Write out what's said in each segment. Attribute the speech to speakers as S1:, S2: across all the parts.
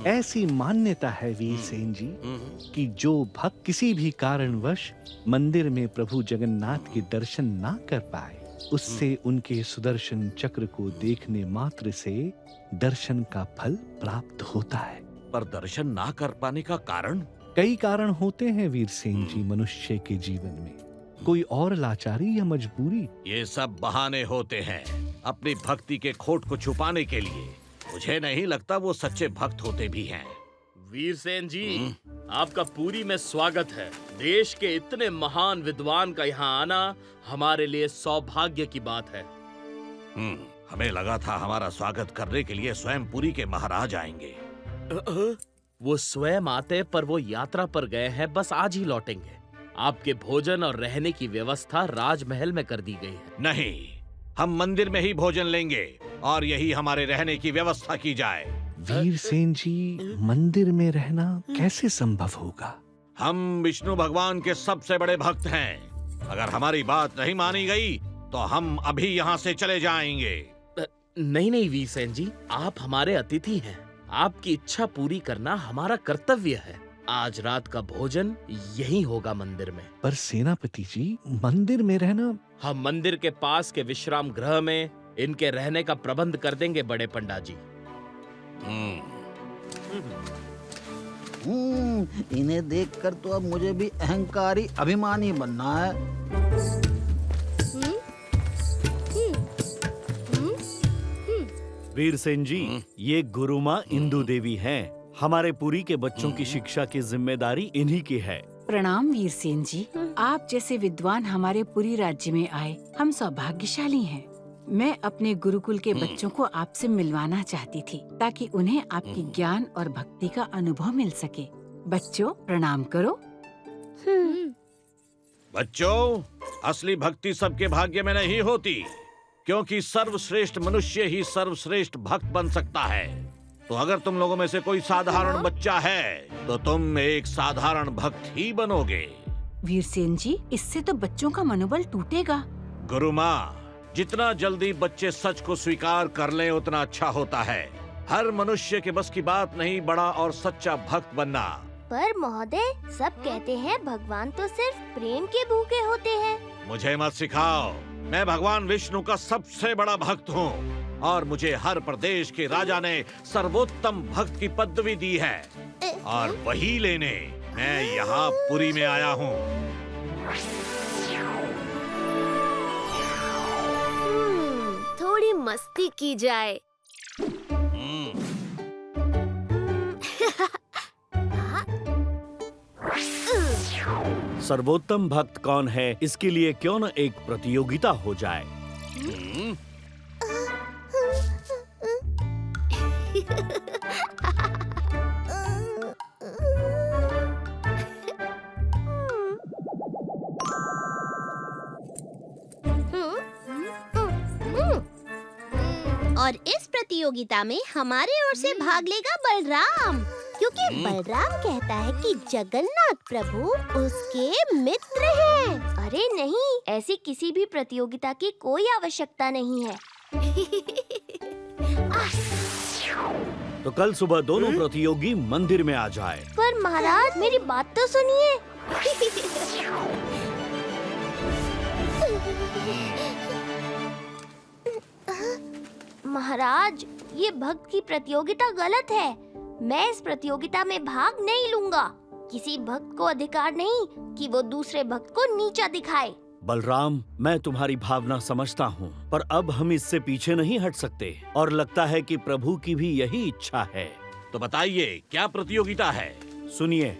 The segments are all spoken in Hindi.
S1: ऐसी मान्यता है वीरसेन जी कि जो भक्त किसी भी कारणवश मंदिर में प्रभु जगन्नाथ के दर्शन ना कर पाए, उससे उनके सुदर्शन चक्र को देखने मात्र से दर्शन का फल प्राप्त होता है।
S2: पर दर्शन ना कर पाने का कारण?
S1: कई कारण होते हैं वीरसेन जी मनुष्य के जीवन में। कोई और लाचारी या मजबूरी।
S2: ये सब बहाने होते हैं अपनी भक्ति के खोट को छुपाने के लिए। मुझे नहीं लगता वो सच्चे भक्त होते भी हैं।
S3: वीरसेन जी, आपका पुरी में स्वागत है। देश के इतने महान विद्वान का यहाँ आना हमारे लिए सौभाग्य की बात है।
S2: हमें लगा था हमारा स्वागत करने के लिए स्वयं पुरी के महाराज आएंगे।
S3: वो स्वयं आते, पर वो यात्रा पर गए हैं, बस आज ही लौटेंगे। आपके भोजन और रहने की व्यवस्था राजमहल में कर दी गई है।
S2: नहीं, हम मंदिर में ही भोजन लेंगे और यही हमारे रहने की व्यवस्था की जाए।
S1: वीरसेन जी, मंदिर में रहना कैसे संभव होगा?
S2: हम विष्णु भगवान के सबसे बड़े भक्त हैं। अगर हमारी बात नहीं मानी गई तो हम अभी यहाँ से चले जाएंगे।
S3: नहीं नहीं वीरसेन जी, आप हमारे अतिथि हैं। आपकी इच्छा पूरी करना हमारा कर्तव्य है। आज रात का भोजन यही होगा मंदिर में।
S1: पर सेनापति जी, मंदिर में रहना।
S3: हम मंदिर के पास के विश्राम गृह में इनके रहने का प्रबंध कर देंगे बड़े पंडा जी।
S4: इन्हें देखकर तो अब मुझे भी अहंकारी अभिमानी बनना है।
S5: वीरसेन जी, ये गुरु माँ इंदु देवी हैं। हमारे पुरी के बच्चों की शिक्षा की जिम्मेदारी इन्हीं की है।
S6: प्रणाम वीरसेन जी, आप जैसे विद्वान हमारे पुरी राज्य में आए, हम सौभाग्यशाली हैं। मैं अपने गुरुकुल के बच्चों को आपसे मिलवाना चाहती थी, ताकि उन्हें आपकी ज्ञान और भक्ति का अनुभव मिल सके। बच्चों, प्रणाम करो।
S2: बच्चों, असली भक्ति सबके भाग्य में नहीं होती, क्योंकि सर्वश्रेष्ठ मनुष्य ही सर्वश्रेष्ठ भक्त बन सकता है। तो अगर तुम लोगों में से कोई साधारण बच्चा है तो तुम एक साधारण भक्त ही बनोगे।
S6: वीरसेन जी, इससे तो बच्चों का मनोबल टूटेगा।
S2: गुरु माँ, जितना जल्दी बच्चे सच को स्वीकार कर लें उतना अच्छा होता है। हर मनुष्य के बस की बात नहीं बड़ा और सच्चा भक्त बनना।
S7: पर महोदय, सब कहते हैं भगवान तो सिर्फ प्रेम के भूखे होते हैं।
S2: मुझे मत सिखाओ। मैं भगवान विष्णु का सबसे बड़ा भक्त हूँ और मुझे हर प्रदेश के राजा ने सर्वोत्तम भक्त की पदवी दी है, और वही लेने मैं यहाँ पुरी में आया हूँ।
S7: थोड़ी मस्ती की जाए।
S5: सर्वोत्तम भक्त कौन है, इसके लिए क्यों न एक प्रतियोगिता हो जाए।
S7: और इस प्रतियोगिता में हमारे ओर से भाग लेगा बलराम, क्योंकि बलराम कहता है कि जगन्नाथ प्रभु उसके मित्र हैं। अरे नहीं, ऐसी किसी भी प्रतियोगिता की कोई आवश्यकता नहीं है।
S5: तो कल सुबह दोनों प्रतियोगी मंदिर में आ जाए।
S7: पर महाराज, मेरी बात तो सुनिए। महाराज, ये भक्त की प्रतियोगिता गलत है। मैं इस प्रतियोगिता में भाग नहीं लूंगा। किसी भक्त को अधिकार नहीं कि वो दूसरे भक्त को नीचा दिखाए।
S5: बलराम, मैं तुम्हारी भावना समझता हूँ, पर अब हम इससे पीछे नहीं हट सकते और लगता है कि प्रभु की भी यही इच्छा है।
S2: तो बताइए, क्या प्रतियोगिता है?
S5: सुनिए,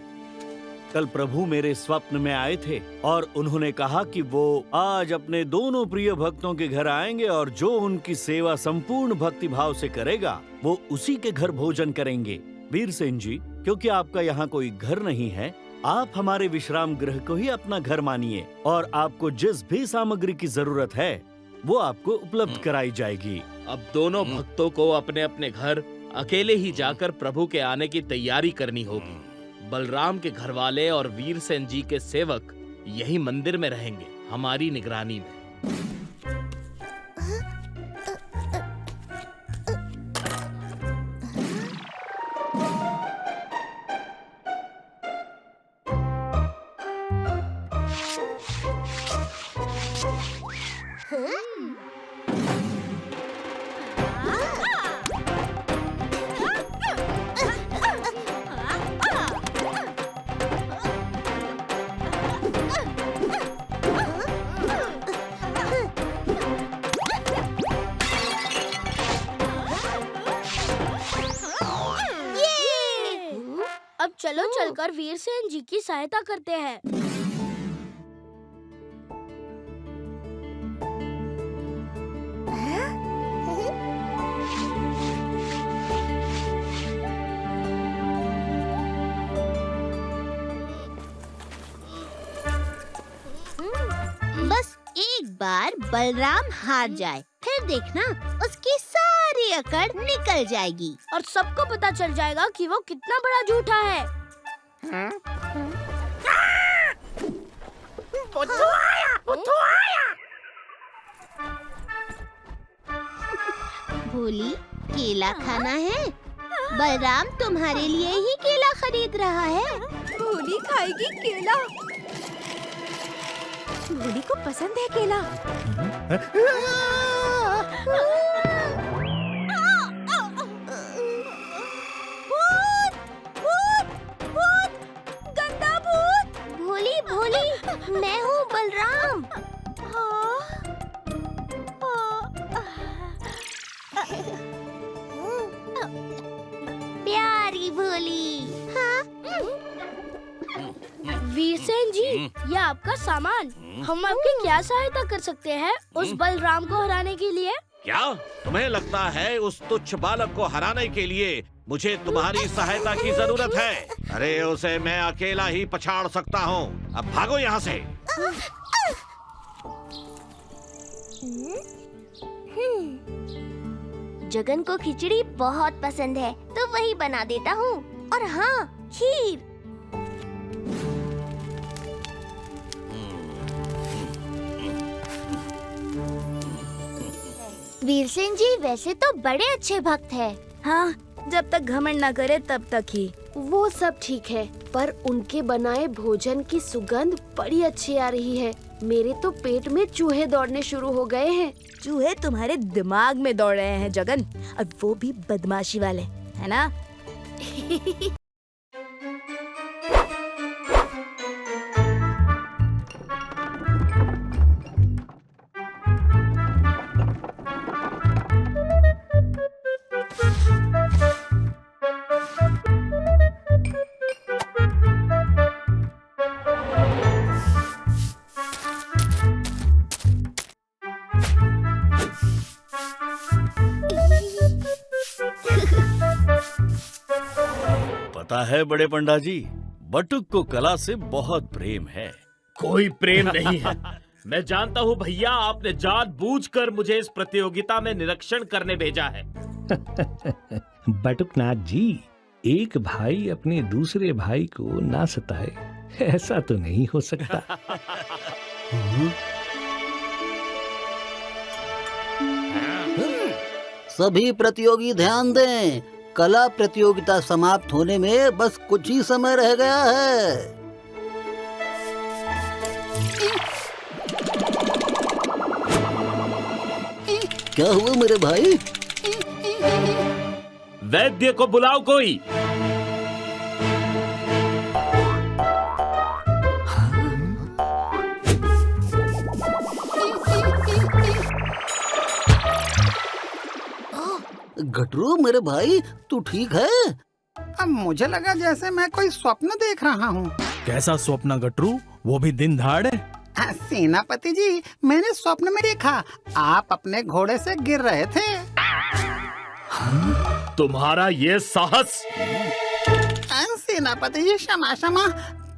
S5: कल प्रभु मेरे स्वप्न में आए थे और उन्होंने कहा कि वो आज अपने दोनों प्रिय भक्तों के घर आएंगे और जो उनकी सेवा संपूर्ण भक्ति भाव से करेगा वो उसी के घर भोजन करेंगे। वीरसेन जी, क्योंकि आपका यहाँ कोई घर नहीं है, आप हमारे विश्राम गृह को ही अपना घर मानिए और आपको जिस भी सामग्री की जरूरत है वो आपको उपलब्ध कराई जाएगी।
S3: अब दोनों भक्तों को अपने अपने घर अकेले ही जाकर प्रभु के आने की तैयारी करनी होगी। बलराम के घर वाले और वीरसेन जी के सेवक यही मंदिर में रहेंगे, हमारी निगरानी में।
S8: चलो चलकर वीरसेन जी की सहायता करते हैं।
S7: बस एक बार बलराम हार जाए, फिर देखना उसकी सारी अकड़ निकल जाएगी
S8: और सबको पता चल जाएगा कि वो कितना बड़ा झूठा है।
S7: भोली, केला खाना है? बलराम तुम्हारे लिए ही केला खरीद रहा है।
S6: भोली खाएगी केला। भोली को पसंद है केला।
S7: भूत! भूत! भूत! गंदा भूत! भोली, भोली, मैं हूँ बलराम। प्यारी भोली। हाँ?
S8: वीरसेन जी, ये आपका सामान। हम आपकी क्या सहायता कर सकते हैं उस बलराम को हराने के लिए?
S2: क्या तुम्हें लगता है उस तुच्छ बालक को हराने के लिए मुझे तुम्हारी सहायता की जरूरत है? अरे उसे मैं अकेला ही पछाड़ सकता हूँ। अब भागो यहाँ से।
S7: जगन को खिचड़ी बहुत पसंद है, तो वही बना देता हूँ। और हाँ, खीर। वीरसेन जी वैसे तो बड़े अच्छे भक्त हैं।
S8: हाँ, जब तक घमंड न करे तब तक ही।
S9: वो सब ठीक है, पर उनके बनाए भोजन की सुगंध बड़ी अच्छी आ रही है। मेरे तो पेट में चूहे दौड़ने शुरू हो गए हैं।
S8: चूहे तुम्हारे दिमाग में दौड़ रहे हैं जगन, और वो भी बदमाशी वाले, है ना?
S5: पता है बड़े पंडा जी, बटुक को कला से बहुत प्रेम है।
S3: कोई प्रेम नहीं है। मैं जानता हूँ भैया, आपने जानबूझकर मुझे इस प्रतियोगिता में निरीक्षण करने भेजा है।
S1: बटुकनाथ जी, एक भाई अपने दूसरे भाई को ना सताए, ऐसा तो नहीं हो सकता।
S4: सभी प्रतियोगी ध्यान दें, कला प्रतियोगिता समाप्त होने में बस कुछ ही समय रह गया है। क्या हुआ मेरे भाई?
S3: वैद्य को बुलाओ कोई।
S4: गटरू मेरे भाई, तू ठीक है?
S10: अब मुझे लगा जैसे मैं कोई स्वप्न देख रहा हूँ।
S11: कैसा स्वप्न गटरू, वो भी दिन दहाड़े?
S10: सेनापति जी, मैंने स्वप्न में देखा आप अपने घोड़े से गिर रहे थे।
S3: तुम्हारा ये साहस!
S10: सेनापति जी क्षमा क्षमा,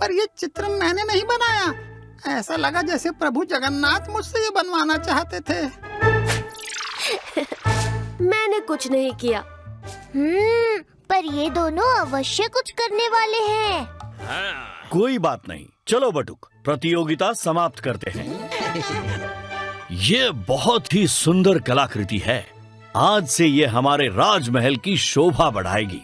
S10: पर ये चित्र मैंने नहीं बनाया। ऐसा लगा जैसे प्रभु जगन्नाथ मुझसे ये बनवाना चाहते थे।
S9: मैंने कुछ नहीं किया।
S7: पर ये दोनों अवश्य कुछ करने वाले हैं।
S5: कोई बात नहीं, चलो बटुक, प्रतियोगिता समाप्त करते हैं। ये बहुत ही सुंदर कलाकृति है। आज से ये हमारे राजमहल की शोभा बढ़ाएगी।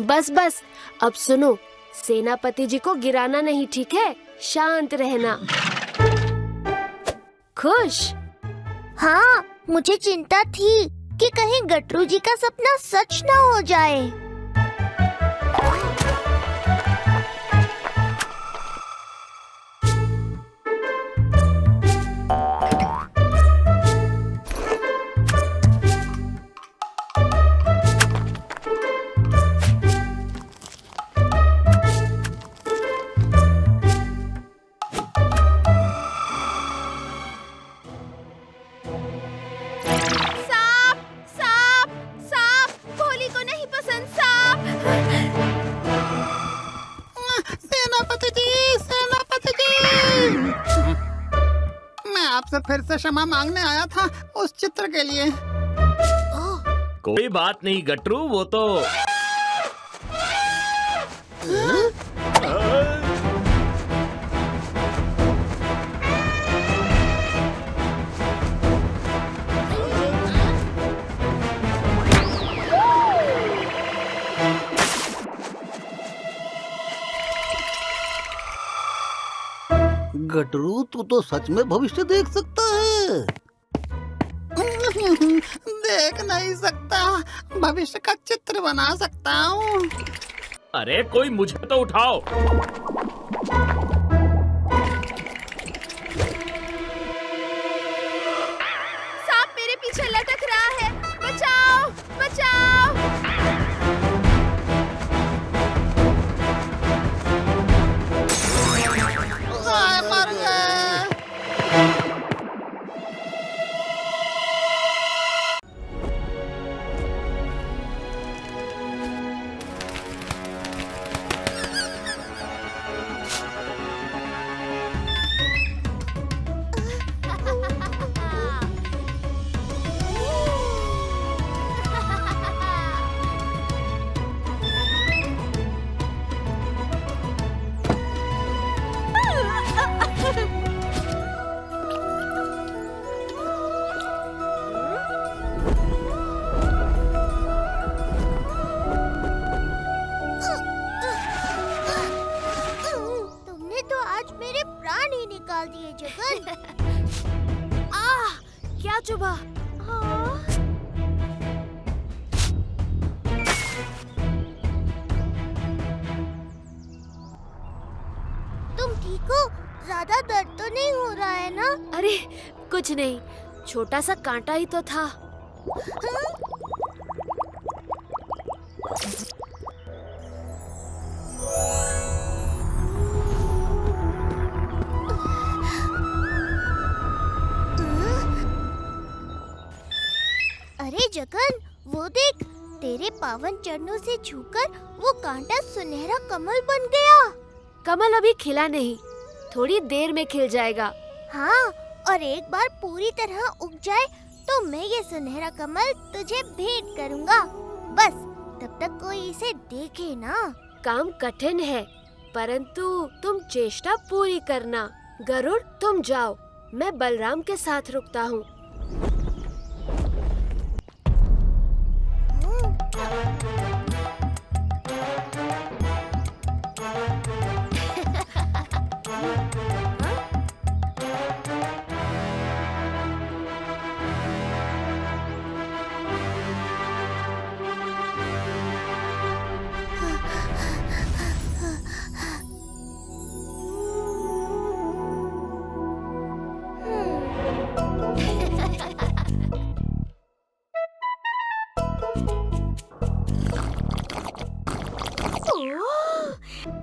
S9: बस बस, अब सुनो, सेनापति जी को गिराना नहीं, ठीक है? शांत रहना। खुश?
S7: हाँ, मुझे चिंता थी कि कहीं गटरू जी का सपना सच न हो जाए।
S9: पॉइजन सांप।
S10: सेनापति जी, सेनापति जी, मैं आपसे फिर से क्षमा मांगने आया था उस चित्र के लिए।
S3: कोई बात नहीं गट्रू, वो तो
S4: गटरू, तू तो सच में भविष्य देख सकता है।
S10: देख नहीं सकता, भविष्य का चित्र बना सकता हूँ।
S3: अरे कोई मुझे तो उठाओ।
S9: सांप मेरे पीछे लटक रहा है, बचाओ बचाओ।
S10: हाय, मर गए।
S7: तुमने तो आज मेरे प्राण ही निकाल दिए जगन।
S9: क्या चुभा?
S7: तुम ठीक हो? ज्यादा दर्द तो नहीं हो रहा है ना?
S9: अरे कुछ नहीं, छोटा सा कांटा ही तो था।
S7: अरे जगन, वो देख, तेरे पावन चरणों से छूकर वो कांटा सुनहरा कमल बन गया।
S9: कमल अभी खिला नहीं, थोड़ी देर में खिल जाएगा।
S7: हाँ, और एक बार पूरी तरह उग जाए तो मैं ये सुनहरा कमल तुझे भेंट करूँगा। बस तब तक कोई इसे देखे ना।
S9: काम कठिन है, परंतु तुम चेष्टा पूरी करना। गरुड़, तुम जाओ, मैं बलराम के साथ रुकता हूँ।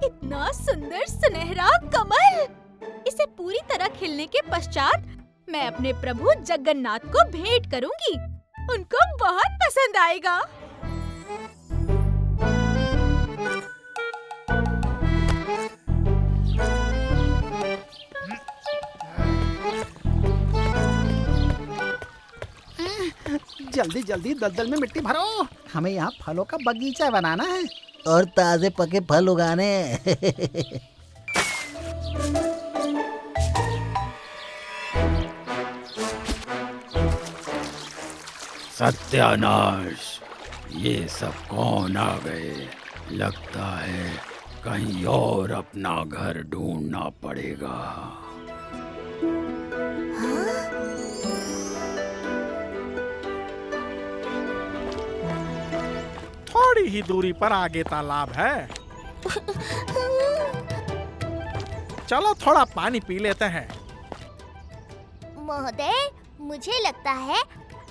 S12: इतना सुंदर सुनहरा कमल! इसे पूरी तरह खिलने के पश्चात मैं अपने प्रभु जगन्नाथ को भेंट करूंगी। उनको बहुत पसंद आएगा।
S10: जल्दी जल्दी दलदल में मिट्टी भरो, हमें यहाँ फलों का बगीचा बनाना है।
S4: और ताजे पके फल उगाने।
S13: सत्यानाश, ये सब कौन आ गए? लगता है कहीं और अपना घर ढूंढना पड़ेगा।
S11: थोड़ी ही दूरी पर आगे तालाब है। चलो थोड़ा पानी पी लेते हैं।
S7: महोदय, मुझे लगता है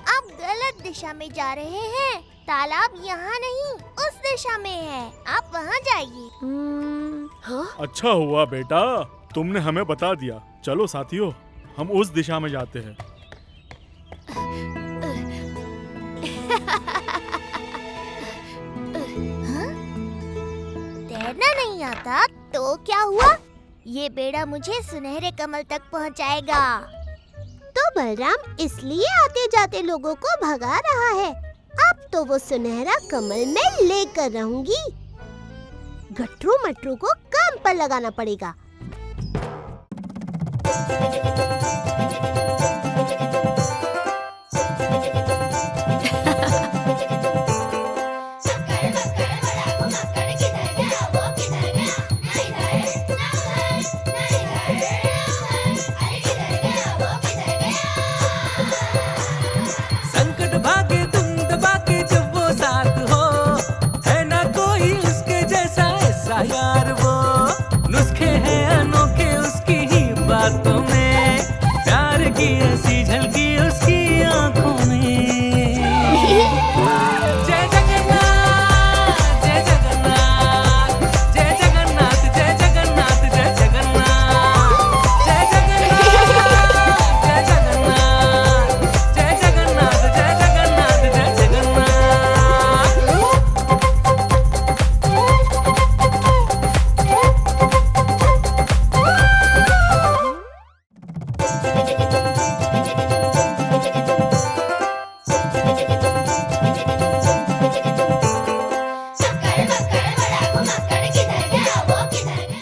S7: आप गलत दिशा में जा रहे हैं। तालाब यहाँ नहीं, उस दिशा में है। आप वहाँ जाइए।
S9: हाँ?
S11: अच्छा हुआ बेटा, तुमने हमें बता दिया। चलो साथियों, हम उस दिशा में जाते हैं।
S7: तैरना नहीं आता तो क्या हुआ? ये बेड़ा मुझे सुनहरे कमल तक पहुंचाएगा। तो बलराम इसलिए आते जाते लोगों को भगा रहा है। अब तो वो सुनहरा कमल मैं लेकर रहूंगी। गट्टू मट्टू को काम पर लगाना पड़ेगा।
S14: संकट भागे तुम दबा के जब वो साथ हो, है ना कोई उसके जैसा ऐसा यार वो। नुस्खे हैं अनोखे उसकी ही बातों में, प्यार की ऐसी